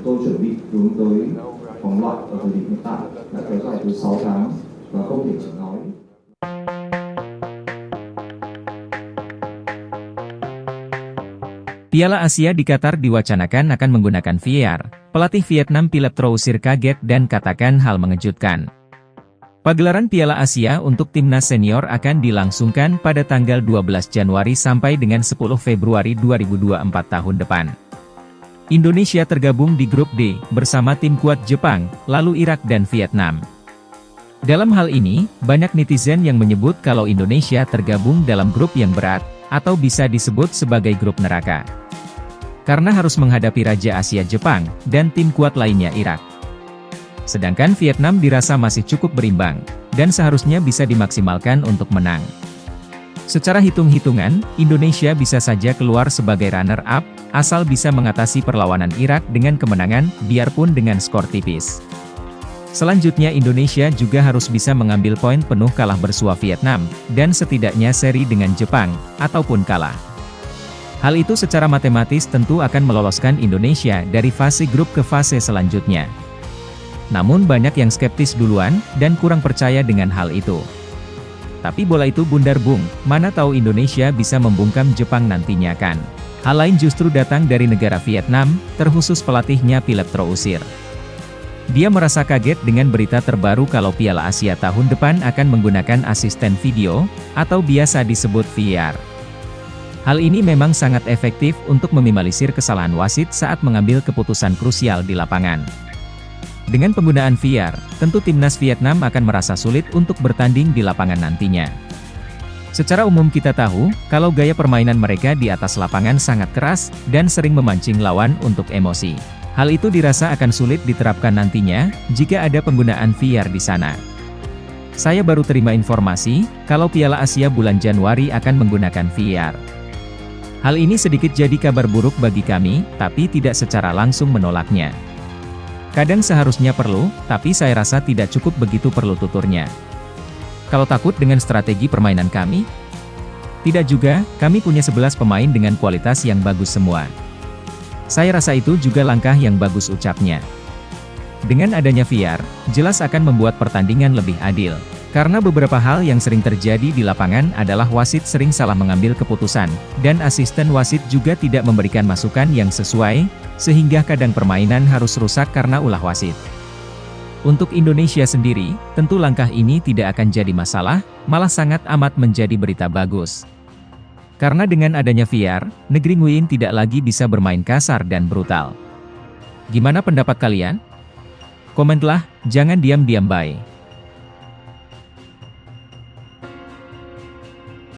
chúng tôi chuẩn bị hướng tới vòng loại ở thời điểm hiện tại đã kéo dài từ 6 tháng và không thể chỉ nói. Piala Asia di Qatar diwacanakan akan menggunakan VAR. Pelatih Vietnam Philippe Troussier kaget dan katakan hal mengejutkan. Pagelaran Piala Asia untuk timnas senior akan dilangsungkan pada tanggal 12 Januari sampai dengan 10 Februari 2024 tahun depan. Indonesia tergabung di grup D bersama tim kuat Jepang, lalu Irak dan Vietnam. Dalam hal ini, banyak netizen yang menyebut kalau Indonesia tergabung dalam grup yang berat, atau bisa disebut sebagai grup neraka. Karena harus menghadapi Raja Asia Jepang, dan tim kuat lainnya Irak. Sedangkan Vietnam dirasa masih cukup berimbang, dan seharusnya bisa dimaksimalkan untuk menang. Secara hitung-hitungan, Indonesia bisa saja keluar sebagai runner-up, asal bisa mengatasi perlawanan Irak dengan kemenangan, biarpun dengan skor tipis. Selanjutnya Indonesia juga harus bisa mengambil poin penuh kalah bersua Vietnam, dan setidaknya seri dengan Jepang, ataupun kalah. Hal itu secara matematis tentu akan meloloskan Indonesia dari fase grup ke fase selanjutnya. Namun banyak yang skeptis duluan, dan kurang percaya dengan hal itu. Tapi bola itu bundar bung, mana tahu Indonesia bisa membungkam Jepang nantinya kan. Hal lain justru datang dari negara Vietnam, terkhusus pelatihnya Philippe Troussier. Dia merasa kaget dengan berita terbaru kalau Piala Asia tahun depan akan menggunakan asisten video, atau biasa disebut VAR. Hal ini memang sangat efektif untuk meminimalisir kesalahan wasit saat mengambil keputusan krusial di lapangan. Dengan penggunaan VAR, tentu timnas Vietnam akan merasa sulit untuk bertanding di lapangan nantinya. Secara umum kita tahu, kalau gaya permainan mereka di atas lapangan sangat keras, dan sering memancing lawan untuk emosi. Hal itu dirasa akan sulit diterapkan nantinya, jika ada penggunaan VAR di sana. Saya baru terima informasi, kalau Piala Asia bulan Januari akan menggunakan VAR. Hal ini sedikit jadi kabar buruk bagi kami, tapi tidak secara langsung menolaknya. Kadang seharusnya perlu, tapi saya rasa tidak cukup begitu perlu tuturnya. Kalau takut dengan strategi permainan kami? Tidak juga, kami punya 11 pemain dengan kualitas yang bagus semua. Saya rasa itu juga langkah yang bagus ucapnya. Dengan adanya VAR, jelas akan membuat pertandingan lebih adil. Karena beberapa hal yang sering terjadi di lapangan adalah wasit sering salah mengambil keputusan, dan asisten wasit juga tidak memberikan masukan yang sesuai, sehingga kadang permainan harus rusak karena ulah wasit. Untuk Indonesia sendiri, tentu langkah ini tidak akan jadi masalah, malah sangat amat menjadi berita bagus. Karena dengan adanya VAR, negeri Nguyen tidak lagi bisa bermain kasar dan brutal. Gimana pendapat kalian? Komenlah, jangan diam-diam bye.